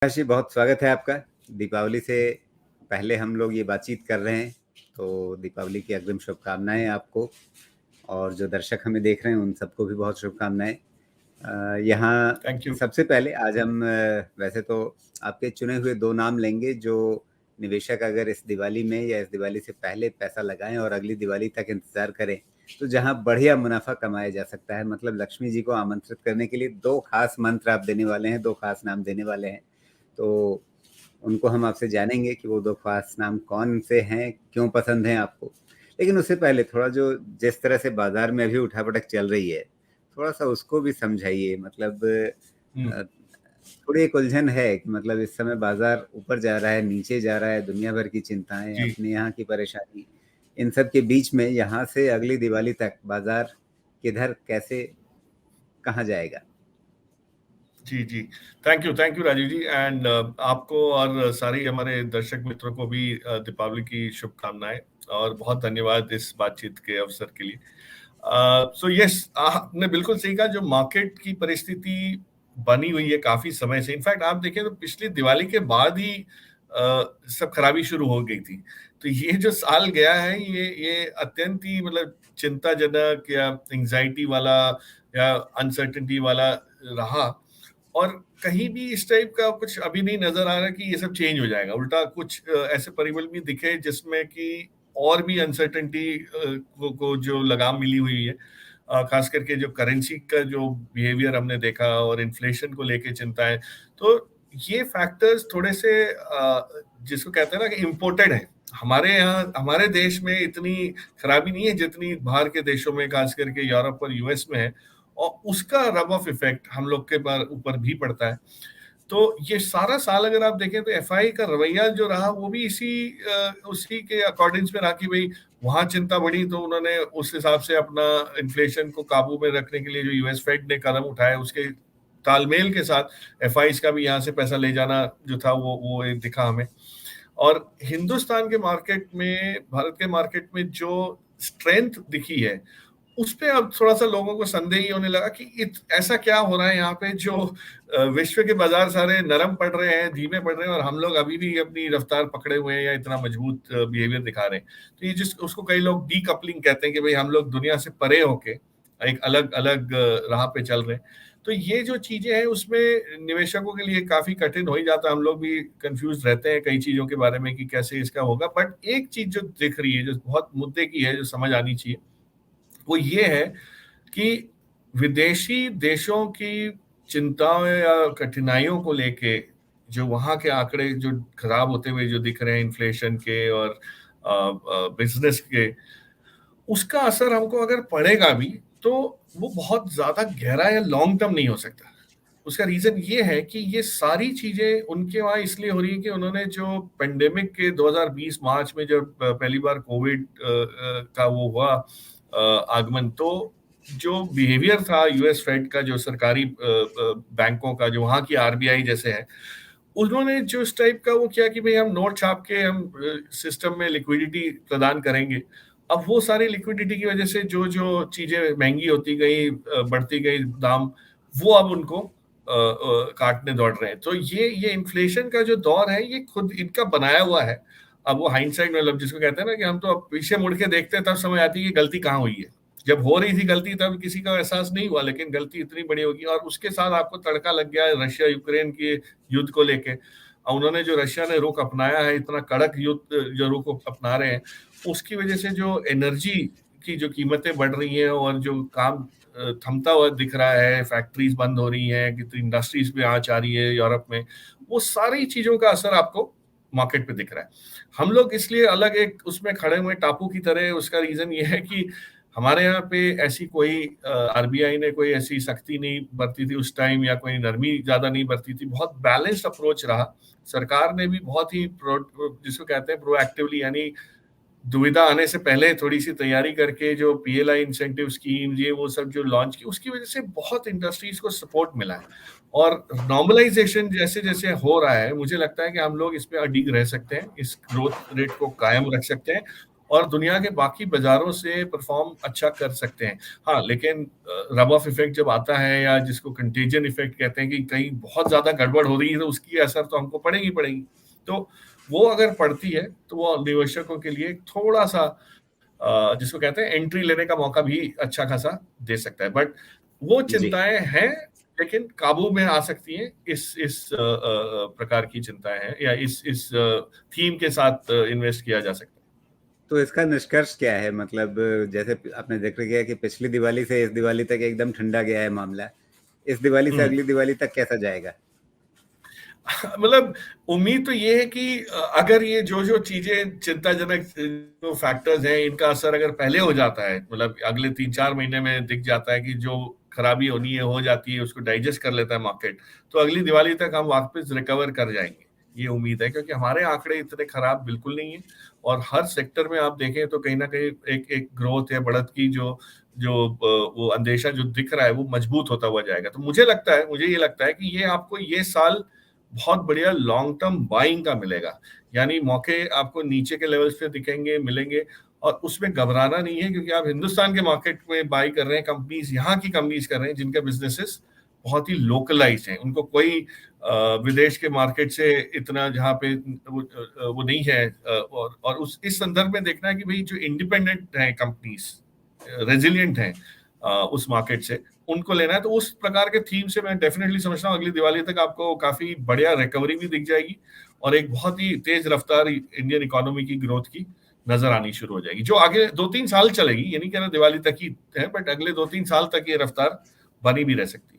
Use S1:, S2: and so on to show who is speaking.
S1: प्रकाश जी, बहुत स्वागत है आपका। दीपावली से पहले हम लोग ये बातचीत कर रहे हैं, तो दीपावली की अग्रिम शुभकामनाएँ आपको और जो दर्शक हमें देख रहे हैं, उन सबको भी बहुत शुभकामनाएँ। यहाँ
S2: थैंक यू।
S1: सबसे पहले आज हम वैसे तो आपके चुने हुए 2 नाम लेंगे, जो निवेशक अगर इस दिवाली में या इस दिवाली से पहले पैसा लगाएँ और अगली दिवाली तक इंतज़ार करें, तो जहाँ बढ़िया मुनाफ़ा कमाया जा सकता है। मतलब लक्ष्मी जी को आमंत्रित करने के लिए 2 ख़ास मंत्र आप देने वाले हैं, 2 ख़ास नाम देने वाले हैं। तो उनको हम आपसे जानेंगे कि वो 2 ख़ास नाम कौन से हैं, क्यों पसंद हैं आपको? लेकिन उससे पहले थोड़ा जो जिस तरह से बाज़ार में अभी उठा-पटक चल रही है, थोड़ा-सा उसको भी समझाइए। मतलब
S2: हुँ।
S1: थोड़ी एक उलझन है कि मतलब इस समय बाज़ार ऊपर जा रहा है, नीचे जा रहा है, दुनिया भर की चिंताएँ,
S2: जी।
S1: अपने यहाँ की परेशानी, इन सब के बीच में यहाँ से अगली दिवाली तक बाज़ार किधर, कैसे, कहाँ जाएगा?
S2: जी। Thank you Rajiv ji and आपको और सारे हमारे दर्शक मित्रों को भी दीपावली की शुभकामनाएँ और बहुत धन्यवाद इस बातचीत के अवसर के लिए। सो यस, आपने बिल्कुल सही कहा, जो मार्केट की परिस्थिति बनी हुई है काफ़ी समय से। इनफैक्ट आप देखें तो पिछली दिवाली के बाद ही सब खराबी शुरू हो गई थी। तो ये जो साल गया है, ये अत्यंत ही मतलब चिंताजनक या एंग्ज़ायटी वाला या अनसर्टेनिटी वाला रहा। और कहीं भी इस टाइप का कुछ अभी नहीं नज़र आ रहा कि ये सब चेंज हो जाएगा। उल्टा कुछ ऐसे परिबल भी दिखे जिसमें कि और भी अनसर्टेनिटी को जो लगाम मिली हुई है। खास करके जो करेंसी का जो बिहेवियर हमने देखा और इन्फ्लेशन को लेके चिंताएँ। तो ये फैक्टर्स थोड़े से जिसको कहते हैं ना कि इम्पोर्टेड है। हमारे यहाँ हमारे देश में इतनी खराबी नहीं है जितनी बाहर के देशों में, खास करके यूरोप और यूएस में है। और उसका रब ऑफ इफेक्ट हम लोग के ऊपर भी पड़ता है। तो ये सारा साल अगर आप देखें तो एफआई का रवैया जो रहा वो भी उसी के अकॉर्डिंग्स में रहा कि भाई वहां चिंता बढ़ी तो उन्होंने उस हिसाब से अपना इन्फ्लेशन को काबू में रखने के लिए जो यूएस फेड ने कदम उठाए उसके तालमेल के साथ एफआईज का भी यहाँ से पैसा ले जाना जो था वो एक दिखा हमें। और हिंदुस्तान के मार्केट में, भारत के मार्केट में जो स्ट्रेंथ दिखी है, उस पे अब थोड़ा-सा लोगों को संदेह ही होने लगा कि ऐसा क्या हो रहा है यहाँ पे जो विश्व के बाज़ार सारे नरम पड़ रहे हैं, धीमे पड़ रहे हैं और हम लोग अभी भी अपनी रफ्तार पकड़े हुए हैं या इतना मजबूत बिहेवियर दिखा रहे हैं। तो ये उसको कई लोग डीकपलिंग कहते हैं कि भई हम लोग दुनिया से परे होके एक अलग-अलग राह पे चल रहे हैं। तो ये जो चीज़ें हैं उसमें निवेशकों के लिए काफ़ी कठिन हो ही जाता है। हम लोग भी कन्फ्यूज़ रहते हैं कई चीज़ों के बारे में कि कैसे इसका होगा। बट एक चीज़ जो दिख रही है, जो बहुत मुद्दे की है, जो समझ आनी चाहिए, वो ये है कि विदेशी देशों की चिंताओं या कठिनाइयों को लेके जो वहाँ के आंकड़े जो खराब होते हुए जो दिख रहे हैं इन्फ्लेशन के और बिजनेस के, उसका असर हमको अगर पड़ेगा भी तो वो बहुत ज्यादा गहरा या लॉन्ग टर्म नहीं हो सकता। उसका रीजन ये है कि ये सारी चीजें उनके वहां इसलिए हो रही है कि उन्होंने जो पेंडेमिक के 2020 मार्च में जब पहली बार कोविड का वो हुआ आगमन, तो जो बिहेवियर था यूएस फेड का, जो सरकारी बैंकों का, जो वहां की आरबीआई जैसे है, उन्होंने जो इस टाइप का वो किया कि भाई हम नोट छाप के हम सिस्टम में लिक्विडिटी प्रदान करेंगे। अब वो सारी लिक्विडिटी की वजह से जो चीजें महंगी होती गई, बढ़ती गई दाम, वो अब उनको काटने दौड़ रहे हैं। तो ये इन्फ्लेशन का जो दौर है ये खुद इनका बनाया हुआ है। अब वो हाइंडसाइट मतलब जिसको कहते हैं ना कि हम तो अब पीछे मुड़ के देखते हैं तब समझ आती है कि गलती कहाँ हुई है। जब हो रही थी गलती तब किसी का एहसास नहीं हुआ, लेकिन गलती इतनी बड़ी होगी और उसके साथ आपको तड़का लग गया रशिया यूक्रेन के युद्ध को लेके। उन्होंने जो रशिया ने रुख अपनाया है, इतना कड़क युद्ध जो रुख अपना रहे हैं, उसकी वजह से जो एनर्जी की जो कीमतें बढ़ रही हैं और जो काम थमता हुआ दिख रहा है, फैक्ट्रीज बंद हो रही हैं, कितनी इंडस्ट्रीज पे आँच आ रही है यूरोप में, वो सारी चीजों का असर आपको मार्केट पे दिख रहा है। हम लोग इसलिए अलग एक उसमें खड़े हुए टापू की तरह, उसका रीजन ये है कि हमारे यहाँ पे ऐसी कोई आरबीआई ने कोई ऐसी सख्ती नहीं बरती थी उस टाइम या कोई नरमी ज्यादा नहीं बरती थी। बहुत बैलेंस्ड अप्रोच रहा। सरकार ने भी बहुत ही जिसको कहते हैं प्रोएक्टिवली, यानी दुविधा आने से पहले थोड़ी सी तैयारी करके जो पीएलआई इंसेंटिव स्कीम ये वो सब जो लॉन्च की, उसकी वजह से बहुत इंडस्ट्रीज को सपोर्ट मिला है। और नॉर्मलाइजेशन जैसे जैसे हो रहा है, मुझे लगता है कि हम लोग इस पे अडिग रह सकते हैं, इस ग्रोथ रेट को कायम रख सकते हैं और दुनिया के बाकी बाजारों से परफॉर्म अच्छा कर सकते हैं। हाँ, लेकिन रब ऑफ इफेक्ट जब आता है, या जिसको कंटेजियन इफेक्ट कहते हैं कि कहीं बहुत ज्यादा गड़बड़ हो रही है, तो उसकी असर तो हमको पड़ेगी पड़ेगी। तो वो अगर पड़ती है तो वो निवेशकों के लिए थोड़ा सा जिसको कहते हैं एंट्री लेने का मौका भी अच्छा खासा दे सकता है। बट वो
S1: जी।
S2: चिंताएं हैं, लेकिन काबू में आ सकती हैं। इस प्रकार की चिंताएं हैं, या इस थीम के साथ इन्वेस्ट किया जा सकता है।
S1: तो इसका निष्कर्ष क्या है? मतलब जैसे आपने ज़िक्र किया कि पिछली दिवाली से इस दिवाली तक एकदम ठंडा गया है मामला। इस दिवाली से अगली दिवाली तक कैसा जाएगा?
S2: मतलब उम्मीद तो ये है कि अगर ये जो चीजें चिंताजनक जो फैक्टर्स हैं, इनका असर अगर पहले हो जाता है, मतलब अगले 3-4 महीने में दिख जाता है कि जो खराबी होनी है हो जाती है, उसको डाइजेस्ट कर लेता है मार्केट, तो अगली दिवाली तक हम वापस रिकवर कर जाएंगे, ये उम्मीद है। क्योंकि हमारे आंकड़े इतने खराब बिल्कुल नहीं है, और हर सेक्टर में आप देखें तो कहीं ना कहीं एक ग्रोथ या बढ़त की जो जो वो अंदेशा जो दिख रहा है, वो मजबूत होता हुआ जाएगा। तो मुझे ये लगता है कि ये आपको ये साल बहुत बढ़िया लॉन्ग टर्म बाइंग का मिलेगा। यानी मौके आपको नीचे के लेवल्स पे दिखेंगे, मिलेंगे, और उसमें घबराना नहीं है, क्योंकि आप हिंदुस्तान के मार्केट में बाई कर रहे हैं, कंपनीज यहाँ की कंपनीज कर रहे हैं जिनके बिजनेसेस बहुत ही लोकलाइज हैं। उनको कोई विदेश के मार्केट से इतना जहाँ पे वो नहीं है, और उस इस संदर्भ में देखना है कि भाई जो इंडिपेंडेंट है कंपनीज, रेजिलियंट हैं उस मार्केट से, उनको लेना है। तो उस प्रकार के थीम से मैं डेफिनेटली समझता हूँ अगली दिवाली तक आपको काफी बढ़िया रिकवरी भी दिख जाएगी, और एक बहुत ही तेज रफ्तार इंडियन इकोनॉमी की ग्रोथ की नजर आनी शुरू हो जाएगी, जो आगे 2-3 साल चलेगी। ये नहीं कहना दिवाली तक ही है, बट अगले 2-3 साल तक ये रफ्तार बनी भी रह सकती है।